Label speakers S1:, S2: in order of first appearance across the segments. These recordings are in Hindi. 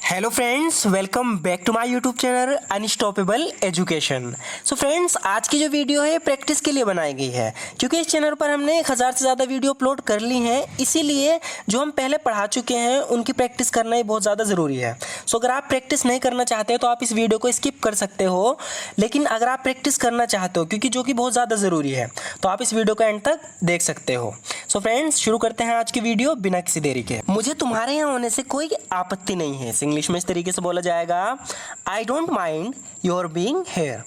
S1: Hello friends, welcome back to my YouTube channel unstoppable education. So friends, आज की जो वीडियो है प्रैक्टिस के लिए बनाई गई है, क्योंकि इस चैनल पर हमने 1000 से ज़्यादा वीडियो अपलोड कर ली हैं। इसीलिए जो हम पहले पढ़ा चुके हैं उनकी प्रैक्टिस करना ही बहुत ज़्यादा ज़रूरी है। सो अगर आप प्रैक्टिस नहीं करना चाहते हो तो आप इस वीडियो को स्किप कर सकते हो, लेकिन अगर आप प्रैक्टिस करना चाहते हो, क्योंकि जो कि बहुत ज़्यादा ज़रूरी है, तो आप इस वीडियो को एंड तक देख सकते हो। सो फ्रेंड्स, शुरू करते हैं आज की वीडियो बिना किसी देरी के। मुझे तुम्हारे यहाँ होने से कोई आपत्ति नहीं है। इंग्लिश में इस तरीके से बोला जाएगा, I don't mind your being here.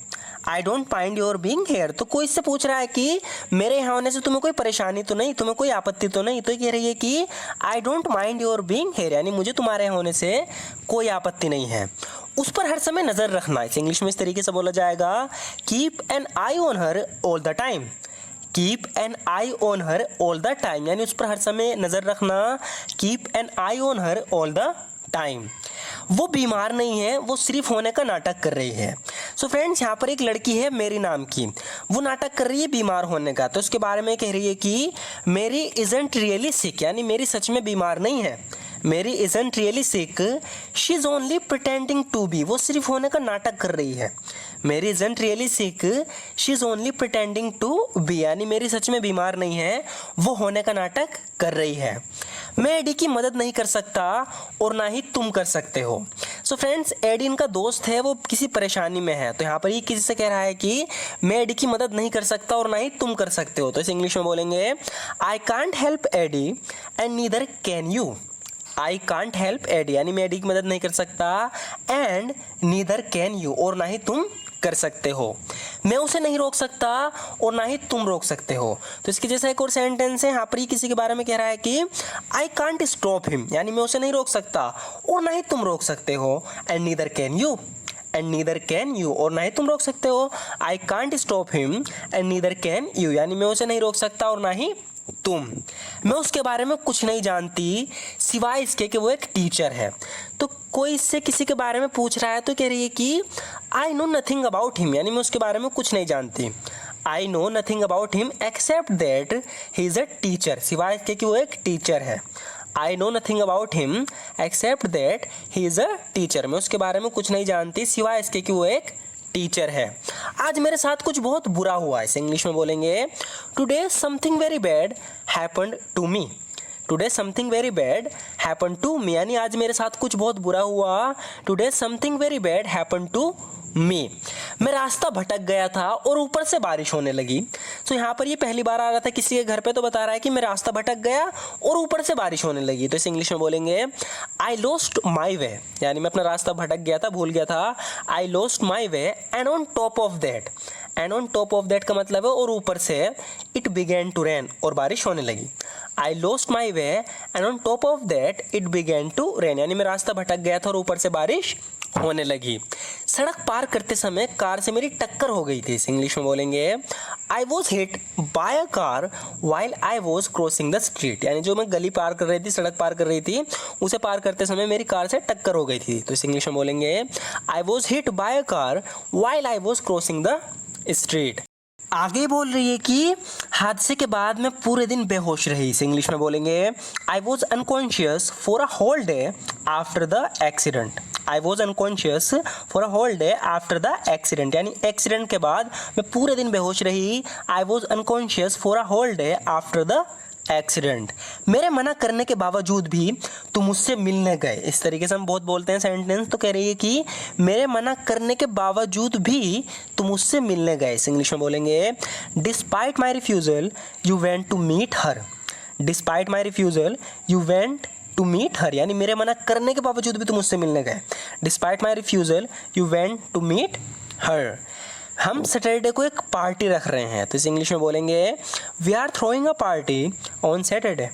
S1: I don't mind your being here. तो कोई इससे पूछ रहा है कि मेरे यहाँ होने से तुम्हें कोई परेशानी तो नहीं, तुम्हें कोई आपत्ति तो नहीं। तो ये कह रही है कि I don't mind your being here, यानी मुझे तुम्हारे यहाँ होने से कोई आपत्ति नहीं है। उस पर हर समय नज़र रखना। इस इंग्लिश में इस तरीके से बोला जाएगा, keep an I on her all the time. Keep an I on her all the time, यानी उस पर हर समय नज़र रखना। Keep an I on her all the time. वो बीमार नहीं है, वो सिर्फ होने का नाटक कर रही है। सो फ्रेंड्स, यहाँ पर एक लड़की है मेरी नाम की, वो नाटक कर रही है बीमार होने का। तो उसके बारे में कह रही है कि मेरी इजंट रियली सिक, यानी मेरी सच में बीमार नहीं है। Mary isn't really sick, she is only pretending to be. वो सिर्फ होने का नाटक कर रही है। Mary isn't really sick, she is only pretending to be, यानी मेरी सच में बीमार नहीं है, वो होने का नाटक कर रही है। मैं एडी की मदद नहीं कर सकता और ना ही तुम कर सकते हो। सो फ्रेंड्स, एडी इनका दोस्त है, वो किसी परेशानी में है। तो यहाँ पर ये किसी से कह रहा है कि मैं एडी की मदद नहीं कर सकता और ना ही तुम कर सकते हो। तो इस इंग्लिश में बोलेंगे, I can't help AD and neither can you. I can't help AD, यानी मैं एडी की मदद नहीं कर सकता, एंड नीदर कैन यू, और ना ही तुम कर सकते हो। मैं उसे नहीं रोक सकता और ना ही तुम रोक सकते हो। तो इसके जैसा एक और सेंटेंस है, यहाँ पर ही किसी के बारे में कह रहा है कि आई कांट स्टॉप हिम, यानी मैं उसे नहीं रोक सकता और ना ही तुम रोक सकते हो। And neither can you, and neither can you, और ना ही तुम रोक सकते हो। I can't stop him and neither can you, यानी मैं उसे नहीं रोक सकता और ना ही तुम। मैं उसके बारे में कुछ नहीं जानती सिवाय इसके कि वो एक टीचर है। तो कोई इससे किसी के बारे में पूछ रहा है तो कह रही है कि I know nothing about him, यानी मैं उसके बारे में कुछ नहीं जानती। I know nothing about him except that he is a teacher, सिवाय इसके कि वो एक टीचर है। I know nothing about him except that he is a teacher, मैं उसके बारे में कुछ नहीं जानती सिवाय इसके कि वो एक टीचर है। आज मेरे साथ कुछ बहुत बुरा हुआ है। इसे इंग्लिश में बोलेंगे, today something very bad happened to me. Today something very bad happened to me, यानी आज मेरे साथ कुछ बहुत बुरा हुआ। Today something very bad happened to me. मैं रास्ता भटक गया था और ऊपर से बारिश होने लगी। तो यहाँ पर ये पहली बार आ रहा था किसी के घर पे, तो बता रहा है कि मैं रास्ता भटक गया और ऊपर से बारिश होने लगी। तो इस इंग्लिश में बोलेंगे, आई लॉस्ट माई वे, यानी मैं अपना रास्ता भटक गया था, भूल गया था। आई lost my way and on top of that, and on top of that का मतलब है और ऊपर से, इट बिगेन टू रेन, और बारिश होने लगी। I lost my way and on top of that it began to rain, यानी मैं रास्ता भटक गया था और ऊपर से बारिश होने लगी। सड़क पार करते समय कार से मेरी टक्कर हो गई थी। इस इंग्लिश में बोलेंगे, I was hit by a car while I was crossing the street, यानी जो मैं गली पार कर रही थी, सड़क पार कर रही थी, उसे पार करते समय मेरी कार से टक्कर हो गई थी। तो इस इंग्लिश में बोलेंगे, I was hit by a car while I was crossing the street. आगे बोल रही है कि हादसे के बाद मैं पूरे दिन बेहोश रही। इस इंग्लिश में बोलेंगे, I was unconscious for a whole day after the accident. I was unconscious for a whole day after the accident, यानी एक्सीडेंट के बाद मैं पूरे दिन बेहोश रही। I was unconscious for a whole day after the accident. मेरे मना करने के बावजूद भी तुम मुझसे मिलने गए। इस तरीके से हम बहुत बोलते हैं सेंटेंस। तो कह रही है कि मेरे मना करने के बावजूद भी तुम मुझसे मिलने गए। इस इंग्लिश में बोलेंगे, despite my refusal you went to meet her. Despite my refusal you went to meet her, यानी मेरे मना करने के बावजूद भी तुम मुझसे मिलने गए। Despite my refusal you went to meet her. हम सैटरडे को एक पार्टी रख रहे हैं। तो इस इंग्लिश में बोलेंगे, we are throwing a party on Saturday.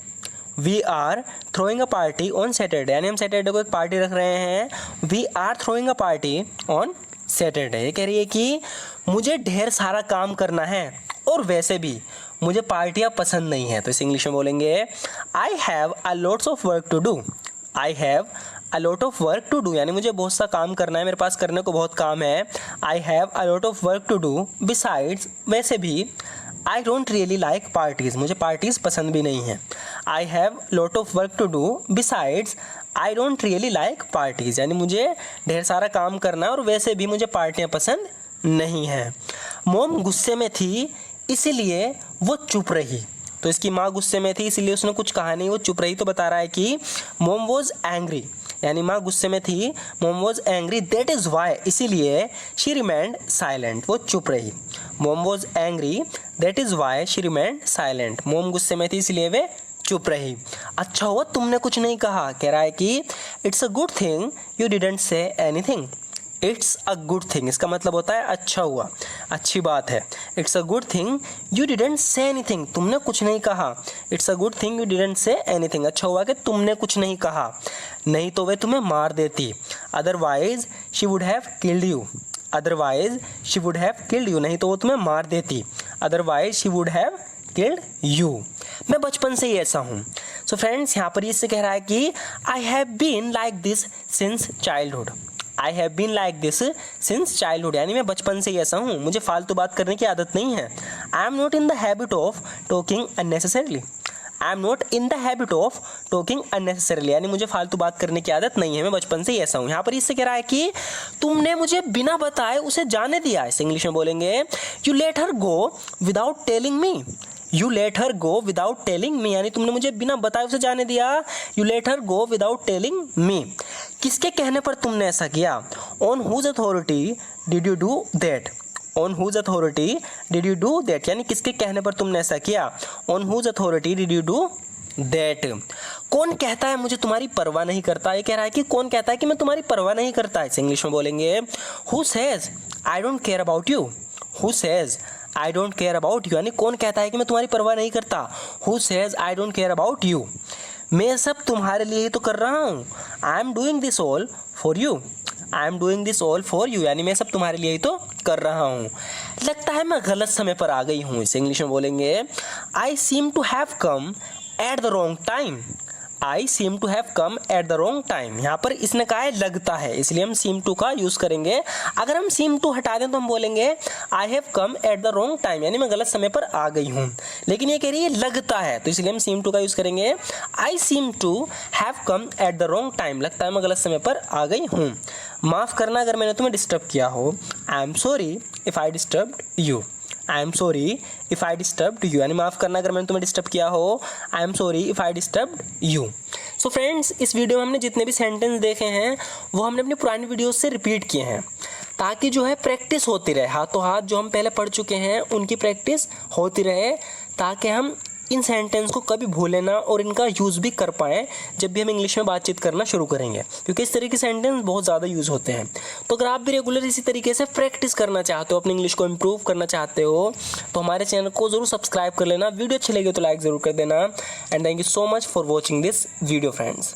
S1: We are throwing a party on Saturday, यानी हम सैटरडे को एक पार्टी रख रहे हैं। We are throwing a party on Saturday. ये कह रही है कि मुझे ढेर सारा काम करना है और वैसे भी मुझे पार्टियाँ पसंद नहीं है। तो इस इंग्लिश में बोलेंगे, I have a lots of work to do. I have a lot of work to do, यानी मुझे बहुत सा काम करना है, मेरे पास करने को बहुत काम है। I have a lot of work to do. Besides, वैसे भी I don't really like parties, मुझे पार्टीज़ पसंद भी नहीं है। I have lot of work to do. Besides I don't really like parties, यानी मुझे ढेर सारा काम करना है और वैसे भी मुझे पार्टियाँ पसंद नहीं हैं। मोम गुस्से में थी इसीलिए वो चुप रही, तो इसकी माँ गुस्से में थी इसलिए उसने कुछ कहा नहीं, वो चुप रही। तो बता रहा है कि मोम वॉज एंग्री, यानी माँ गुस्से में थी, मोम was angry, that is why, इसीलिए शी रिमेंड साइलेंट, वो चुप रही। मोम was angry that is why she remained silent, मोम गुस्से में थी इसलिए वे चुप रही। अच्छा हुआ तुमने कुछ नहीं कहा, कह रहा है कि it's a good thing you didn't say anything. It's a good thing, इसका मतलब होता है अच्छा हुआ, अच्छी बात है। It's a good thing you didn't say anything, तुमने कुछ नहीं कहा। It's a good thing you didn't say anything, अच्छा हुआ कि तुमने कुछ नहीं कहा, नहीं तो वे तुम्हें मार देती। Otherwise she would have killed you, otherwise she would have killed you, नहीं तो वो तुम्हें मार देती। Otherwise she would have killed you. मैं बचपन से ही ऐसा हूँ। सो फ्रेंड्स, यहाँ पर इससे कह रहा है कि I have been like this since childhood. I have been like this since childhood, यानी मैं बचपन से ही ऐसा हूँ, मुझे फालतू बात करने की आदत नहीं है। I am not in the habit of talking unnecessarily, I am not in the habit of talking unnecessarily, यानी मुझे फालतू बात करने की आदत नहीं है, मैं बचपन से ही ऐसा हूँ। यहाँ पर इससे कह रहा है कि तुमने मुझे बिना बताए उसे जाने दिया। इसे इंग्लिश में बोलेंगे you let her go without telling me, you let her go without telling me, यानी तुमने मुझे बिना बताए उसे जाने दिया। You let her go without telling me, किसके कहने पर तुमने ऐसा किया। On whose authority did you do that, on whose authority did you do that, यानी किसके कहने पर तुमने ऐसा किया। On whose authority did you do that. कौन कहता है मुझे तुम्हारी परवाह नहीं करता, ये कह रहा है कि कौन कहता है कि मैं तुम्हारी परवाह नहीं करता। इसे इंग्लिश में बोलेंगे who says I don't care about you, who says I don't care about you, यानी कौन कहता है कि मैं तुम्हारी परवाह नहीं करता। Who says I don't care about you, मैं सब तुम्हारे लिए ही तो कर रहा हूँ। I am doing this all for you, I am doing this all for you, यानी मैं सब तुम्हारे लिए ही तो कर रहा हूँ। लगता है मैं गलत समय पर आ गई हूँ। इसे इंग्लिश में बोलेंगे I seem to have come at the wrong time, I seem to have come at the wrong time. यहाँ पर इसने कहा है लगता है, इसलिए हम सीम टू का यूज़ करेंगे। अगर हम सीम टू हटा दें तो हम बोलेंगे I have come at the wrong time, यानी मैं गलत समय पर आ गई हूँ। लेकिन ये कह रही है लगता है, तो इसलिए हम सीम टू का यूज़ करेंगे। I seem to have come at the wrong time, लगता है मैं गलत समय पर आ गई हूँ। माफ़ करना अगर मैंने तुम्हें डिस्टर्ब किया हो। I am sorry if I disturbed you, I am sorry if I disturbed you, यानी माफ़ करना अगर मैंने तुम्हें डिस्टर्ब किया हो। I am sorry if I disturbed you. So friends, इस वीडियो में हमने जितने भी सेंटेंस देखे हैं वो हमने अपनी पुरानी वीडियोस से रिपीट किए हैं, ताकि जो है प्रैक्टिस होती रहे, हाथों हाथ जो हम पहले पढ़ चुके हैं उनकी प्रैक्टिस होती रहे, ताकि हम इन सेंटेंस को कभी भूलें ना और इनका यूज़ भी कर पाएँ जब भी हम इंग्लिश में बातचीत करना शुरू करेंगे, क्योंकि इस तरह के सेंटेंस बहुत ज़्यादा यूज़ होते हैं। तो अगर आप भी रेगुलर इसी तरीके से प्रैक्टिस करना चाहते हो, अपनी इंग्लिश को इम्प्रूव करना चाहते हो, तो हमारे चैनल को ज़रूर सब्सक्राइब कर लेना। वीडियो अच्छी लगी तो लाइक ज़रूर कर देना। And thank you so much for watching this video friends.